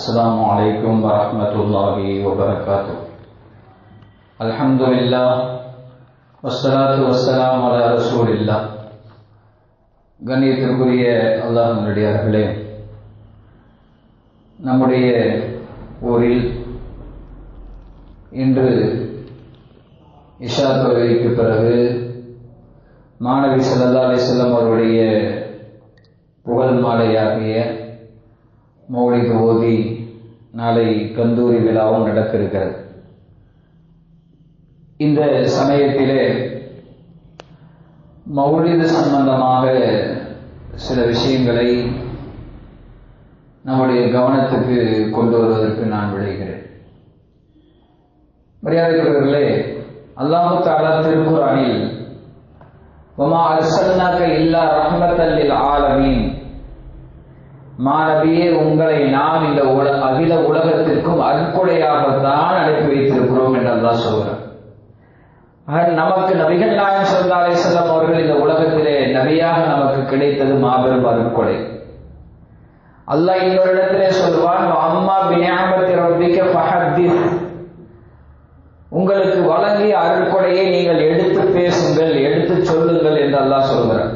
السلام عليكم ورحمة الله وبركاته. الحمد لله والصلاة والسلام على رسول الله. கண்ணியத்திற்குரிய அல்லாஹ்வின் நல்லடியார்களே, நம்முடைய ஊரில் இன்று இஷா தொழுகைக்கு பிறகு மாணவி ஸல்லல்லாஹு அலைஹி வஸல்லம் அவருடைய புகழ் மாலையாகிய மௌலித் ஓதி நாளை கந்தூரி விழாவும் நடக்க இருக்கிறது. இந்த சமயத்திலே மௌலிது சம்பந்தமாக சில விஷயங்களை நம்முடைய கவனத்துக்கு கொண்டு வருவதற்கு நான் விளைகிறேன். மரியாதைக்குரியவர்களே, அல்லாஹ் தஆலா திருக்குர்ஆனில் வமா அர்ஸல்னாக இல்லா ரஹ்மத்தல் லில் ஆலமீன், மாநபியே உங்களை நாம் இந்த அகில உலகத்திற்கும் அருட்கொடையாகத்தான் அனுப்பி வைத்திருக்கிறோம் என்று அல்லாஹ் சொல்கிறார். நமக்கு நபிகள் நாயகம் ஸல்லல்லாஹு அலைஹி வஸல்லம் அவர்கள் இந்த உலகத்திலே நபியாக நமக்கு கிடைத்தது மாபெரும் அருட்கொடை. அல்லாஹ் இன்னொரு இடத்திலே சொல்வான், அம்மா பிநிஅமத்தி ரப்பிக ஃபஹத்திஸ், உங்களுக்கு வழங்கிய அருட்கொடையை நீங்கள் எடுத்து பேசுங்கள், எடுத்து சொல்லுங்கள் என்று அல்லாஹ் சொல்கிறார்.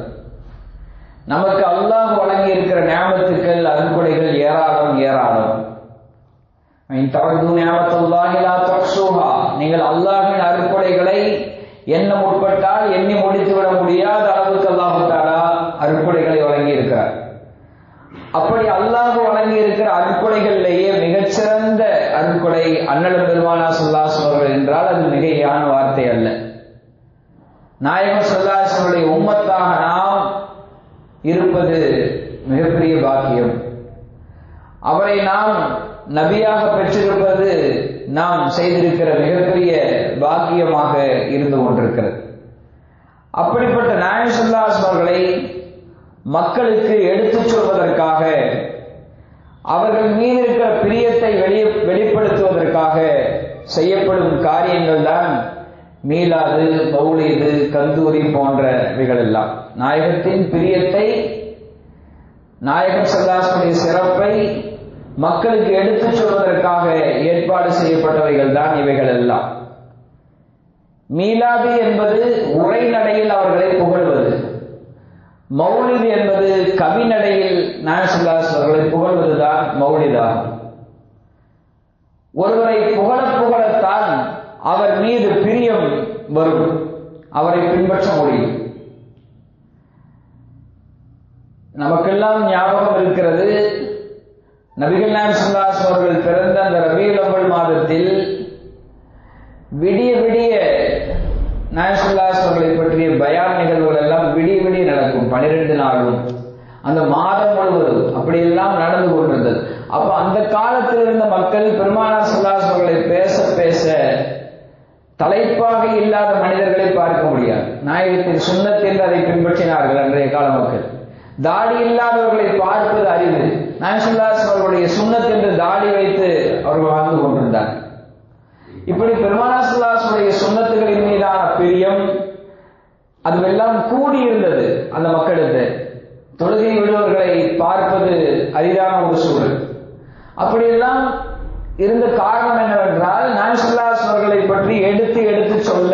நமக்கு அல்லாஹ் வழங்கி இருக்கிற நியாமத்துக்கள் அருட்கொடைகள் ஏராளம் ஏராளம். நீங்கள் அல்லாஹ்வின் அருட்கொடைகளை எண்ண முற்பட்டால் எண்ணி முடித்துவிட முடியாத அளவுக்கு அல்லாஹ் தஆலா அருட்கொடைகளை வழங்கி இருக்கிறார். அப்படி அல்லாஹ் வழங்கி இருக்கிற அருட்கொடைகளிலேயே மிகச்சிறந்த அருட்கொடை அண்ணல் பெருமானார் ஸல்லல்லாஹு அலைஹி வஸல்லம் என்றால் அது மிகையான வார்த்தை அல்ல. நாயகம் ஸல்லல்லாஹு அலைஹி வஸல்லம் உம்மத்தாக நாம் இருப்பது மிகப்பெரிய பாக்கியம். அவரை நாம் நபியாக பெற்றிருப்பது நாம் செய்திருக்கிற மிகப்பெரிய பாக்கியமாக இருந்து கொண்டிருக்கிறது. அப்படிப்பட்ட நாயகம் ஸல்லல்லாஹு அலைஹி வஸல்லம் அவர்களை மக்களுக்கு எடுத்துச் சொல்வதற்காக, அவர்கள் மீது இருக்கிற பிரியத்தை வெளிப்படுத்துவதற்காக செய்யப்படும் காரியங்கள் தான் மீலாது, மௌலிது, கந்தூரி போன்றவைகள் எல்லாம். நாயகத்தின் பிரியத்தை, நாயகம் ஸல்லல்லாஹு அலைஹி வஸல்லம் சிறப்பை மக்களுக்கு எடுத்துச் சொல்வதற்காக ஏற்பாடு செய்யப்பட்டவைகள் தான் இவைகள் எல்லாம். மீலாது என்பது உரைநடையில் அவர்களை புகழ்வது, மௌலிது என்பது கவிநடையில் நாயகம் ஸல்லல்லாஹு அலைஹி வஸல்லம் அவர்களை புகழ்வதுதான் மௌலிதாகும். ஒருவரை புகழத்தான் அவர் மீது பிரியம் வரும், அவரை பின்பற்ற முடியும். நமக்கெல்லாம் ஞாபகம் இருக்கிறது, நபிகள் நாயகம் ஸல்லல்லாஹு அலைஹி வஸல்லம் அவர்கள் பிறந்த அந்த ரபீஉல் அவ்வல் மாதத்தில் விடிய விடிய நாயகம் ஸல்லல்லாஹு அலைஹி வஸல்லம் அவர்களை பற்றிய பயான் நிகழ்வுகள் எல்லாம் விடிய விடிய நடக்கும். 12 நாளும் அந்த மாதம் முழுவதும் அப்படியெல்லாம் நடந்து கொண்டிருந்தது. அப்ப அந்த காலத்தில் இருந்த மக்கள் பெருமானார் ஸல்லல்லாஹு அலைஹி வஸல்லம் அவர்களை பேச பேச தலைப்பாக இல்லாத மனிதர்களை பார்க்க முடியாது. நாயகத்தின் சுன்னத் என்று அதை பின்பற்றினார்கள் அன்றைய கால மக்கள். தாடி இல்லாதவர்களை பார்ப்பது அறிவு. நாயகம் ஸல்லல்லாஹு அலைஹி வஸல்லம் அவர்களுடைய சுன்னத் என்று தாடி வைத்து அவர்கள் வாழ்ந்து கொண்டிருந்தார்கள். இப்படி பெருமானார் ஸல்லல்லாஹு அலைஹி வஸல்லம் சுன்னத்துகளின் மீதான பிரியம் அதுவெல்லாம் கூடி இருந்தது அந்த மக்களுக்கு. தொழுகை விடுவர்களை பார்ப்பது அரிதான ஒரு சூழல். அப்படியெல்லாம் இருந்த காரணம் என்னவென்றால், நாயகம் ஸல்லல்லாஹு அலைஹி வஸல்லம் அவர்களை பற்றி எடுத்து எடுத்து சொல்ல,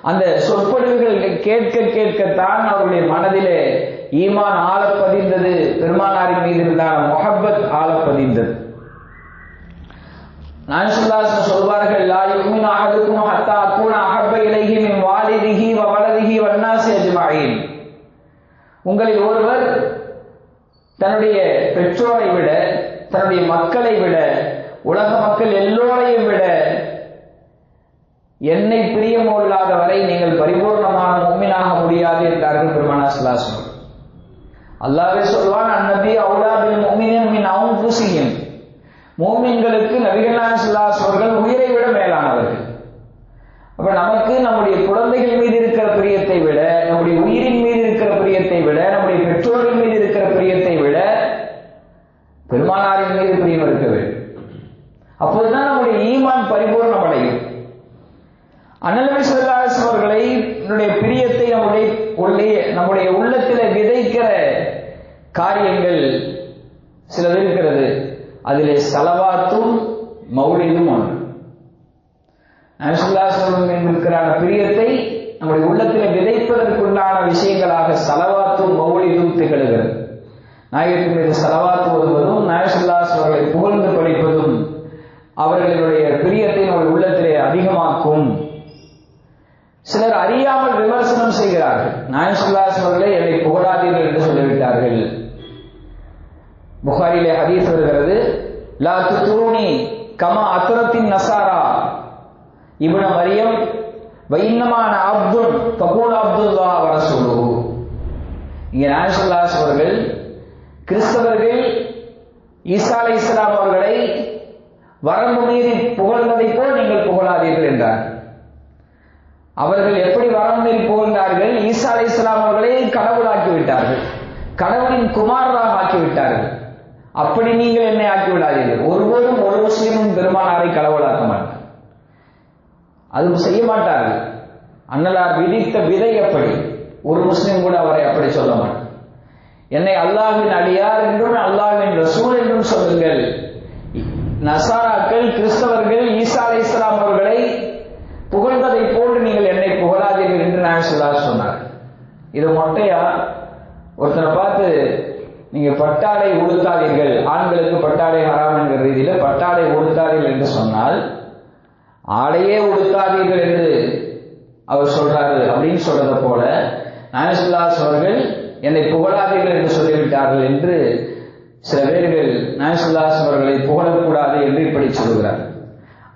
அந்த சொற்பொழிவுகள் கேட்க கேட்கத்தான் அவருடைய மனதிலே ஈமான் ஆழப்பதிந்தது, பெருமானாரின் மீது இருந்தான முஹப்பத் ஆழப்பதிந்தது. நாயகம் ஸல்லல்லாஹு அலைஹி வஸல்லம் சொல்வார்கள், லா யுமினு அஹதுக்கும் ஹத்தா அகூன அஹப்ப இலைஹி மின் வாலிதிஹி வ வலதிஹி வன்னாஸி அஜ்மஈன். உங்களில் ஒருவர் தன்னுடைய பெற்றோரை விட, தன்னுடைய மக்களை விட, உலக மக்கள் எல்லோரையும் விட என்னை பிரியமில்லாத வரை நீங்கள் பரிபூர்ணமான முஃமினாக முடியாது என்றார்கள் பெருமானார் ஸல்லல்லாஹு அலைஹி வஸல்லம். அல்லாஹ்வே சொல்வான், அந்நபி அவுலா பில் முஃமினீன மின் அன்ஃபுஸிஹிம், முஃமின்களுக்கு நபிகள் நாயகம் ஸல்லல்லாஹு அலைஹி வஸல்லம் அவர்கள் உயிரை விட மேலானவர்கள். அப்ப நமக்கு நம்முடைய குழந்தைகள் மீது இருக்கிற பிரியத்தை விட, நம்முடைய உயிரின் மீது இருக்கிற பிரியத்தை விட, நம்முடைய பெற்றோரின் மீது இருக்கிற பிரியத்தை விட பெருமானாரின் மீது பிரியம் இருக்க வேண்டும். அப்போதுதான் நம்முடைய ஈமான் பரிபூர்ணம் அடையும். அண்ணல் நபி ஸல்லல்லாஹு அலைஹி வஸல்லம் அவர்களை பிரியத்தை நம்முடைய உள்ளத்தில் விதைக்கிற காரியங்கள் சிலது இருக்கிறது. அதிலே ஸலவாத்தும் மௌலிதும் ஒன்று. நபி ஸல்லல்லாஹு அலைஹி வஸல்லம் இருக்கிற பிரியத்தை நம்முடைய உள்ளத்தில் விதைப்பதற்குண்டான விஷயங்களாக ஸலவாத்தும் மௌலிதும் திகழ்கிறது. நாயகத்தின் மீது ஸலவாத் ஓதுவதும் நபி ஸல்லல்லாஹு அலைஹி வஸல்லம் அவர்களை புகழ்ந்து படிப்பதும் அவர்களுடைய பிரியத்தை நம்முடைய உள்ளத்திலே அதிகமாக்கும். சிலர் அறியாமல் விமர்சனம் செய்கிறார்கள். நபி ஸல்லல்லாஹு அலைஹி வஸல்லம் அவர்களை என்னை புகழாதீர்கள் என்று சொல்லிவிட்டார்கள். புகாரிலே ஹதீஸ் வருகிறது, லா துத்ரூனி கமா அத்ரத்தின் நஸாரா இப்னு மரியம் வ இன்னமா அன அப்துன் ஃபகூல் அப்துல்லாஹ் வ ரசூலுஹு. இங்கே நபி ஸல்லல்லாஹு அலைஹி வஸல்லம் அவர்கள் கிறிஸ்தவர்கள் ஈசா அலைஹிஸ்ஸலாம் அவர்களை வரம்பு மீறி புகழ்ந்ததை போல் நீங்கள் புகழாதீர்கள் என்றார். அவர்கள் எப்படி வரம்பு மீறி புகழ்ந்தார்கள்? ஈசா அலைஹிஸ்ஸலாம் அவர்களை கடவுளாக்கி விட்டார்கள், கடவுளின் குமாரராக ஆக்கிவிட்டார்கள். அப்படி நீங்கள் என்னை ஆக்கி விடாதீர்கள். ஒருபோதும் ஒரு முஸ்லிமும் பெருமானாரை கடவுளாக்க மாட்டார், அது செய்ய மாட்டார்கள். அன்னலார் விதித்த விதை அப்படி, ஒரு முஸ்லிம் கூட அவரை அப்படி சொல்ல மாட்டார். என்னை அல்லாஹ்வின் அடியார் என்றும் அல்லாஹ்வின் ரசூல் என்றும் சொல்லுங்கள். நசாராக்கள் கிறிஸ்தவர்கள் ஈசா அலைஹிஸ்ஸலாம் அவர்களை புகழ்ந்ததை போன்று நீங்கள் என்னை புகழாதீர்கள் என்று நபி ஸல்லல்லாஹு அலைஹி வஸல்லம் சொன்னார். இது மொட்டையா? ஒருத்தனை பார்த்து நீங்க பட்டாடை உடுத்தாதீர்கள், ஆண்களுக்கு பட்டாடை ஹராம் என்கிற ரீதியில பட்டாடை உடுத்தாதீர்கள் என்று சொன்னால், ஆடையே உடுத்தாதீர்கள் என்று அவர் சொல்றாரு அப்படின்னு சொல்றத போல நபி ஸல்லல்லாஹு அலைஹி வஸல்லம் அவர்கள் என்னை புகழாதீர்கள் என்று சொல்லிவிட்டார்கள் என்று சில பேர்கள் நபி ஸல்லல்லாஹு அலைஹி வஸல்லம் அவர்களை புகழக்கூடாது என்று இப்படி சொல்கிறார்.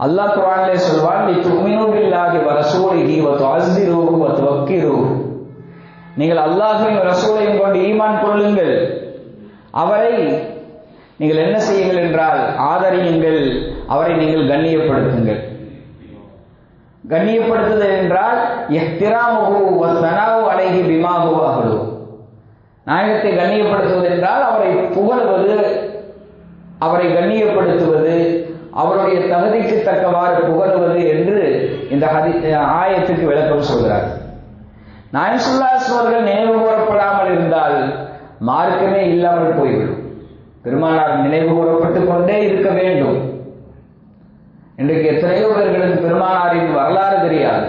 அல்லாஹ் குர்ஆனிலே சொல்வான், லிதுமினு பில்லாஹி வ ரசூலிஹி வ துஅஸ்ஸிருஹு வ துவக்கிருஹு. நீங்கள் அல்லாஹ்வையும் ரசூலையும் கொண்டு ஈமான் கொள்ளுங்கள், அவரை நீங்கள் என்ன செய்யுங்கள் என்றால் ஆதரியுங்கள், அவரை நீங்கள் கண்ணியப்படுத்துங்கள். கண்ணியப்படுத்துதல் என்றால் இஹ்திராமுஹு வ ஸனாஉ அலைஹி பிமா ஹுவ அஹ்லு. நாயகத்தை கண்ணியப்படுத்துவது என்றால் அவரை புகழ்வது, அவரை கண்ணியப்படுத்துவது, அவருடைய தகுதிக்கு தக்கவாறு புகழ்வது என்று இந்த ஆயத்துக்கு விளக்கம் சொல்கிறார். நபி ஸல்லல்லாஹு அலைஹி வஸல்லம் அவர்கள் நினைவு கூறப்படாமல் இருந்தால் மார்க்கமே இல்லாமல் போய்விடும். பெருமானார் நினைவு கூறப்பட்டுக் கொண்டே இருக்க வேண்டும். இன்றைக்கு எத்தனையோ பேர்களுக்கு பெருமானாரின் வரலாறு தெரியாது,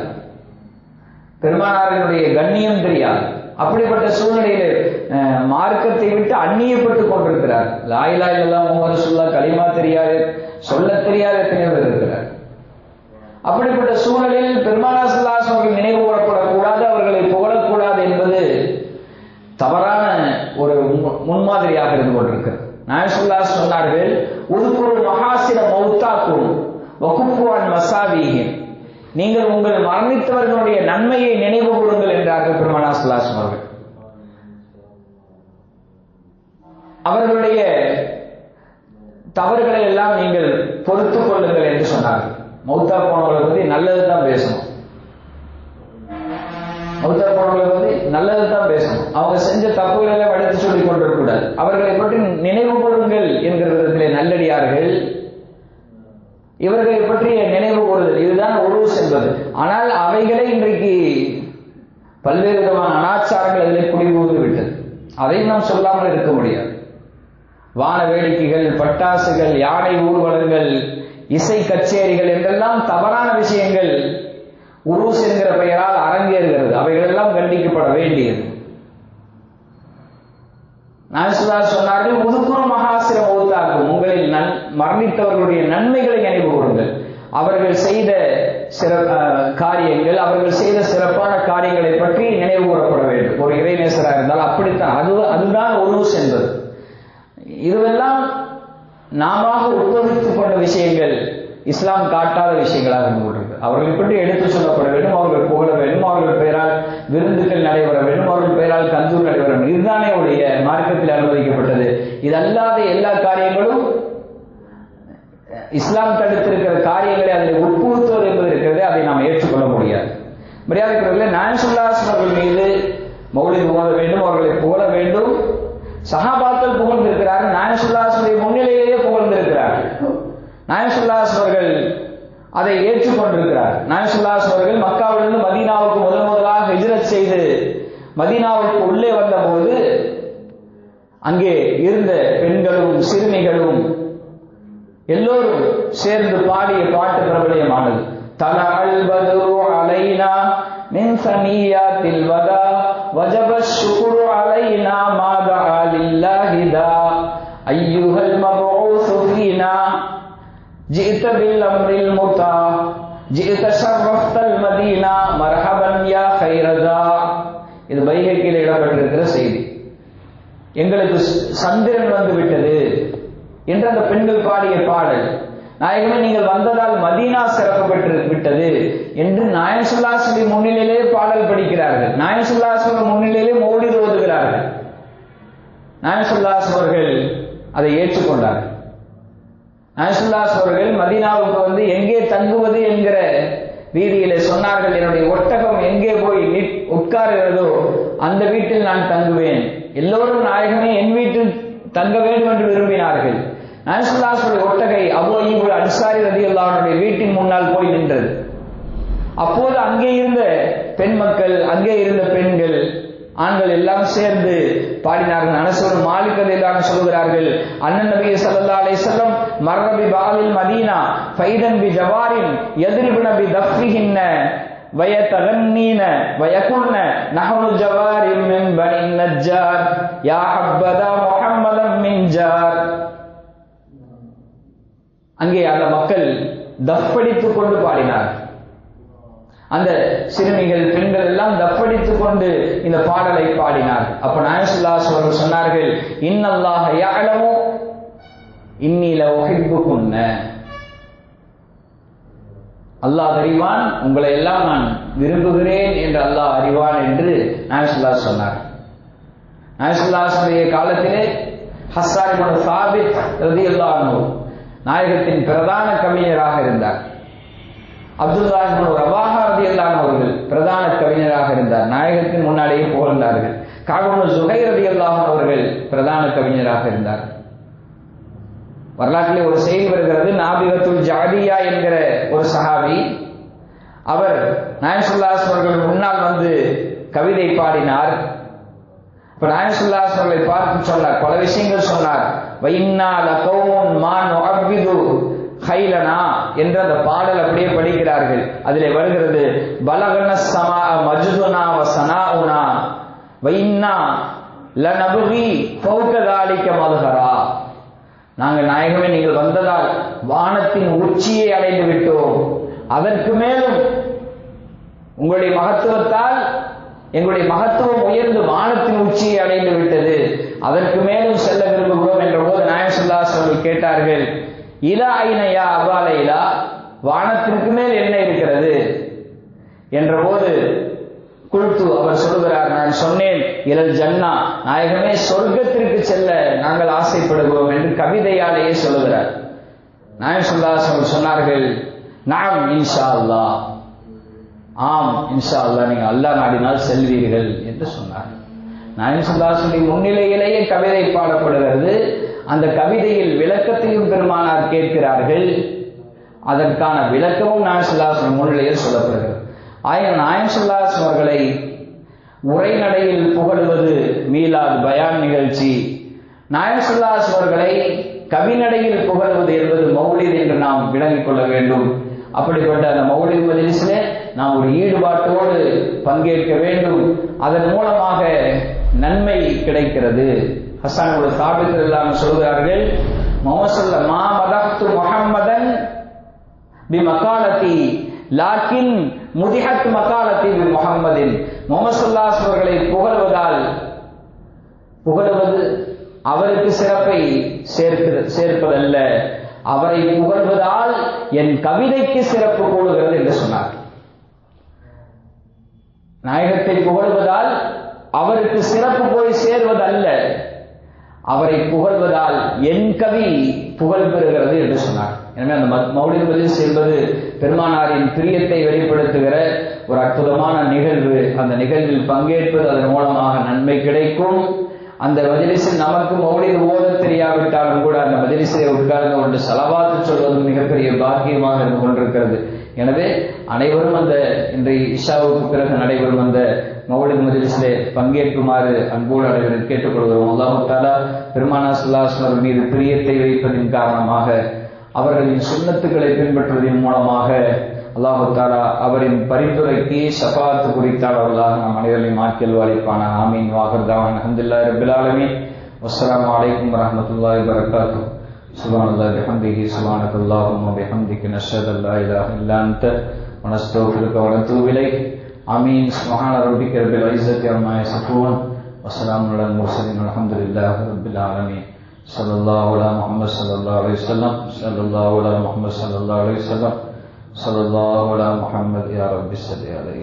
பெருமானாரினுடைய கண்ணியம் தெரியாது. அப்படிப்பட்ட சூழ்நிலையில் மார்க்கத்தை விட்டு அந்நியப்பட்டுக் கொண்டிருக்கிறார். லா இலாஹா இல்லல்லாஹ் முஹம்மது ரசூலுல்லாஹ் கலிமா தெரியாது, சொல்ல தெரியாத எத்தனையோ பேர் இருக்கிறார். அப்படிப்பட்ட சூழலில் பெருமானார் ஸல்லல்லாஹு அலைஹி வஸல்லம் நினைவு கூறப்படக்கூடாது, அவர்களை புகழக்கூடாது என்பது தவறான ஒரு முன்மாதிரியாக இருந்து கொண்டிருக்கிறது. நபி ஸல்லல்லாஹு அலைஹி வஸல்லம் சொன்னார்கள், உதுகுரு மஹாசின மௌத்தாக்கும் வகுப்பு அன் மசாவீஹிம். நீங்கள் உங்கள் மரணித்தவர்களுடைய நன்மையை நினைவு கூறுங்கள் என்றார்கள் பெருமானார் ஸல்லல்லாஹு அலைஹி வஸல்லம் அவர்கள். அவர்களுடைய தவறுகளை எல்லாம் நீங்கள் பொறுத்துக் கொள்ளுங்கள் என்று சொன்னார்கள். மௌத்தா போனவர்களை பற்றி நல்லது தான் பேசணும், மௌத்தா போனவர்களை பற்றி நல்லது தான் பேசணும். அவங்க செஞ்ச தப்புகளை வடித்து சொல்லிக் கொண்டிருக்கூடாது. அவர்களை பற்றி நினைவு கூறுங்கள் என்கிற விதத்திலே நல்லடியார்கள் இவர்களை பற்றிய நினைவு கூறுதல், இதுதான் உருஸ் என்பது. ஆனால் அவைகளை இன்றைக்கு பல்வேறு விதமான அனாச்சாரங்கள் அதிலே குடிபுகுந்து விட்டது. அதையும் நாம் சொல்லாமல் இருக்க முடியாது. வான வேடிக்கைகள், பட்டாசுகள், யானை ஊர்வலங்கள், இசை கச்சேரிகள் என்றெல்லாம் தவறான விஷயங்கள் உருஸ் என்கிற பெயரால் அரங்கேறுகிறது. அவைகளெல்லாம் கண்டிக்கப்பட வேண்டியது. நபி ஸல்லல்லாஹு அலைஹி வஸல்லம் சொன்னார்கள், உதுகுரு மஹாசிர மௌத்தாக்கும், உங்களில் மரணித்தவர்களுடைய நன்மைகளை நினைவு கூறுங்கள். அவர்கள் செய்த காரியங்கள், அவர்கள் செய்த சிறப்பான காரியங்களை பற்றி நினைவு கூறப்பட வேண்டும். ஒரு இறைநேசராக இருந்தால் அப்படித்தான். அதுதான் உருஸ் என்பது. இதுவெல்லாம் நாம உட்பவித்துக் கொண்ட விஷயங்கள், இஸ்லாம் காட்டாத விஷயங்களாக இருந்து கொண்டிருக்கு. அவர்களை பற்றி எடுத்து சொல்லப்பட வேண்டும், அவர்கள் புகழ வேண்டும், அவர்கள் பெயரால் விருந்துகள் நடைபெற வேண்டும், அவர்கள் பெயரால் கந்தூர் நடைபெற வேண்டும். இதுதானே உடைய மார்க்கத்தில் அனுமதிக்கப்பட்டது. இது அல்லாத எல்லா காரியங்களும் இஸ்லாம் தடுத்திருக்கிற காரியங்களை அதில் உட்புகுத்துவது என்பது இருக்கிறது, அதை நாம் ஏற்றுக்கொள்ள முடியாது. மரியாதைக்குரியவர்களே, நபி ஸல்லல்லாஹு அலைஹி வஸல்லம் மீது மௌலித் ஓத வேண்டும், அவர்களை புகழ வேண்டும். சஹாபாக்கள் புகழ்ந்திருக்கிறார்கள், நபி ஸல்லல்லாஹு அலைஹி வஸல்லம் முன்னிலையிலேயே புகழ்ந்திருக்கிறார்கள். நபி ஸல்லல்லாஹு அலைஹி வஸல்லம் அவர்கள் அதை ஏற்றுக்கொண்டிருக்கிறார். நபி ஸல்லல்லாஹு அலைஹி வஸல்லம் அவர்கள் மக்காவிலிருந்து மதீனாவுக்கு முதலாக ஹிஜ்ரத் செய்து மதீனாவுக்கு உள்ளே வந்தபோது அங்கே இருந்த பெண்களும் சிறுமிகளும் எல்லோரும் சேர்ந்து பாடிய பாட்டு பிரபலியமானது. தலஅல் பத்ரு அலைனா மின் சனியாத்தில் வதா வஜப ஷுக்ரு அலைனா மாதா லில்லாஹி தா அய்யுஹல் மபூஸு ஃபீனா ஜித பில் அம்ரில் முதா ஜித ஷர்ரஃப்தல் மதீனா மர்ஹபன் யா கைரதா. இது பைஹக்கியில் இடம்பெற்றிருக்கிற செய்தி. எங்களுக்கு சந்திரன் வந்து விட்டது என்று அந்த பெண்கள் பாடிய பாடல். நாயகமே நீங்கள் வந்ததால் மதீனா சிறப்பு பெற்று விட்டது என்று நாயகம் ஸல்லல்லாஹு அலைஹி வஸல்லம் முன்னிலையிலே பாடல் படிக்கிறார்கள். நாயகம் ஸல்லல்லாஹு அலைஹி வஸல்லம் முன்னிலையிலே மௌலித் ஓதுகிறார்கள். நாயகம் ஸல்லல்லாஹு அலைஹி வஸல்லம் அவர்கள் அதை ஏற்றுக்கொண்டார்கள். நாயகம் ஸல்லல்லாஹு அலைஹி வஸல்லம் அவர்கள் மதீனாவுக்கு வந்து எங்கே தங்குவது என்கிற ரீதியிலே சொன்னார்கள், என்னுடைய ஒட்டகம் எங்கே போய் உட்காருகிறதோ அந்த வீட்டில் நான் தங்குவேன். எல்லோரும் நாயகமே என் வீட்டில் தங்க வேண்டும் என்று விரும்பினார்கள். நாயகம் ஸல்லல்லாஹு அலைஹி வஸல்லம் ஒட்டகை அபூ அய்யூப் அன்சாரி ரலியல்லாஹு அன்ஹுடைய வீட்டின் முன்னால் போய் நின்றது. அப்போது அங்கே இருந்த பெண் மக்கள், அங்கே இருந்த பெண்கள், ஆண்கள் எல்லாம் சேர்ந்து பாடினார்கள். அனஸ் இப்னு மாலிக் ரலியல்லாஹு அன்ஹு சொல்கிறார்கள், அன்னன் நபி ஸல்லல்லாஹு அலைஹி வஸல்லம் மர்ர பி பாலில் மதீனா ஃபைதன் பி ஜவாரின் யத்ரிபுன பி தஃபிஹின்ன வயதகன்னீன வயகுல்ன நஹ்னு ஜவாரின் மின் பனி நஜ்ஜார் யா ஹப்பதா முஹம்மதன் மின் ஜார். அங்கே அந்த மக்கள் தஃபடித்துக் கொண்டு பாடினார். அந்த சிறுமிகள், பெண்கள் எல்லாம் தஃபடித்துக் கொண்டு இந்த பாடலை பாடினார். அப்ப நாயகம் ஸல்லல்லாஹு அலைஹி வஸல்லம் சொன்னார்கள், இன்னல்லாஹ யஅலமு இன்னி லஉஹிப்புகுன்ன. அல்லாஹ் அறிவான், உங்களை எல்லாம் நான் விரும்புகிறேன் என்று அல்லாஹ் அறிவான் என்று நாயகம் ஸல்லல்லாஹு அலைஹி சொன்னார். நாயகம் ஸல்லல்லாஹு அலைஹி வஸல்லம் காலத்திலே ஹஸ்ஸான் இப்னு சாபித் ரலியல்லாஹு அன்ஹு நாயகத்தின் பிரதான கவிஞராக இருந்தார். அப்துல்லாஹ் இப்னு ரவாஹா ரலியல்லாஹு அன்ஹு அவர்கள் பிரதான கவிஞராக இருந்தார். நாயகத்தின் முன்னாலேயே புகழ்ந்தார்கள். கஅப் இப்னு ஸுஹைர் ரலியல்லாஹு அன்ஹு அவர்கள் பிரதான கவிஞராக இருந்தார். வரலாற்றிலே ஒரு செய்தி வருகிறது, நாபிகத்துல் ஜஅதியா என்கிற ஒரு சஹாபி, அவர் நாயகம் ஸல்லல்லாஹு அலைஹி அவர்கள் முன்னால் வந்து கவிதை பாடினார். இப்ப நாயகம் ஸல்லல்லாஹு அலைஹி அவர்களை பார்த்து சொன்னார், பல விஷயங்கள் சொன்னார். வைன்னா லகௌமுன் மா நுஅபிது கைலனா என்ற அந்த பாடல் அப்படியே படிக்கிறார்கள். அதிலே வருகிறது, பலகன ஸமா மஜ்துனா வ ஸனாஉனா வைன்னா லனபகி ஃபௌக ذلك மல்ஹரா. நாங்கள் நாயகமே நீங்கள் வந்ததால் வானத்தின் உச்சியை அடைந்து விட்டோம், அதற்கு மேலும் உங்களுடைய மகத்துவத்தால் எங்களுடைய மகத்துவம் உயர்ந்து வானத்தின் உச்சியை அடைந்து விட்டது, அதற்கு மேலும் செல்ல விரும்புகிறோம் என்ற போது நாயகம் ஸல்லல்லாஹு அலைஹி வஸல்லம் கேட்டார்கள், இலா ஐனையா அபா லைலா, வானத்திற்கு மேல் என்ன இருக்கிறது என்ற போது குல்து, அவர் சொல்லுகிறார், நான் சொன்னேன், இலல் ஜன்னா, நாயகமே சொர்க்கத்திற்கு செல்ல நாங்கள் ஆசைப்படுகிறோம் என்று கவிதையாலேயே சொல்லுகிறார். நாயகம் ஸல்லல்லாஹு அலைஹி வஸல்லம் சொன்னார்கள், நஅம் இன்ஷா அல்லாஹ், ஆம் இன்ஷா அல்லாஹ், நீங்கள் அல்லாஹ் நாடினால் செல்வீர்கள் என்று சொன்னார். நாயகம் ஸல்லல்லாஹு அலைஹி வஸல்லம் முன்னிலையிலேயே கவிதை பாடப்படுகிறது. அந்த கவிதையில் விளக்கத்தையும் பெருமானார் கேட்கிறார்கள். அதற்கான விளக்கமும் நாயகம் ஸல்லல்லாஹு அலைஹி வஸல்லம் முன்னிலையில் சொல்லப்படுகிறது. ஆயினும் நாயகம் ஸல்லல்லாஹு அலைஹி வஸல்லம் அவர்களை உரைநடையில் புகழுவது மீலாத் பயான் நிகழ்ச்சி, நாயகம் ஸல்லல்லாஹு அலைஹி வஸல்லம் அவர்களை கவிநடையில் புகழுவது என்பது மௌலித் என்று நாம் விளங்கிக் கொள்ள வேண்டும். அப்படிப்பட்ட அந்த மௌலித் மஜ்லிஸிலே நாம் ஒரு ஈடுபாட்டோடு பங்கேற்க வேண்டும். அதன் மூலமாக நன்மை கிடைக்கிறது. ஹஸ்ஸான் இப்னு சாபித் ரலியல்லாஹு அன்ஹு சொல்கிறார்கள், முஹம்மது மா மதஹ்து முஹம்மதன் பி மகாலத்தி லாக்கின் முதிஹத் மகாலத்தி பி முஹம்மதின். முஹம்மது ஸல்லல்லாஹு அலைஹி அவர்களை புகழுவது அவருக்கு சிறப்பை சேர்ப்பதல்ல, அவரை புகழ்வதால் என் கவிதைக்கு சிறப்பு கூடுகிறது என்று சொன்னார். நாயகத்தை புகழ்வதால் அவருக்கு சிறப்பு போய் சேர்வதல்ல, அவரை புகழ்வதால் என் கவி புகழ் பெறுகிறது என்று சொன்னார். எனவே அந்த மௌலித் மஜ்லிஸ் என்பது பெருமானாரின் பிரியத்தை வெளிப்படுத்துகிற ஒரு அற்புதமான நிகழ்வு. அந்த நிகழ்வில் பங்கேற்பது, அதன் மூலமாக நன்மை கிடைக்கும். அந்த மஜ்லிஸில் நமக்கு மௌலித் ஓத தெரியாவிட்டாலும் கூட அந்த மஜ்லிஸிலே உட்கார்ந்து கொண்டு ஸலவாத்து சொல்வது மிகப்பெரிய பாக்கியமாக இருந்து கொண்டிருக்கிறது. எனவே அனைவரும் அந்த இன்றைய இஷாவுக்கு பிறகு நடைபெறும் அந்த மௌலித் மஜ்லிஸிலே பங்கேற்குமாறு அன்போடு அனைவரும் கேட்டுக்கொள்கிறோம். அல்லாஹ் தஆலா பெருமானார் ஸல்லல்லாஹு அலைஹி வஸல்லம் மீது பிரியத்தை வைப்பதின் காரணமாக அவர்களின் சுன்னத்துக்களை பின்பற்றுவதன் மூலமாக அல்லாஹு தஆலா அவரின் பரிந்துரைக்கு ஷஃபாஅத் குறித்தாளர்களாக நம் அனைவரையும் ஆக்கில் வாலிப்பான. ஆமீன். வாஹிர் தஅவானா அல்ஹம்துலில்லாஹி ரப்பில் ஆலமீன். வஸ்ஸலாமு அலைக்கும் வரஹ்மத்துல்லாஹி வபரகாத்துஹு. சுப்ஹானல்லாஹி வபிஹம்திஹி சுப்ஹானக்கல்லாஹும்ம வபிஹம்திக நஷ்ஹது அல்லா இலாஹா இல்லா அன்த வ நஸ்தக்ஃபிருக வ நத்தூபு இலைக். ஆமீன். சுப்ஹான ரப்பிக ரப்பில் இஸ்ஸத்தி அம்மா யசிஃபூன் வ ஸலாமுன் அலல் முர்ஸலீன் வல்ஹம்துலில்லாஹி ரப்பில் ஆலமீன். ஸல்லல்லாஹு அலா முஹம்மத் ஸல்லல்லாஹு அலைஹி வஸல்லம். ஸல்லல்லாஹு அலா முஹம்மத் ஸல்லல்லாஹு அலைஹி வஸல்லம். ஸல்லல்லாஹு அலா முஹம்மத் யா ரப்பி ஸல்லி அலைஹி.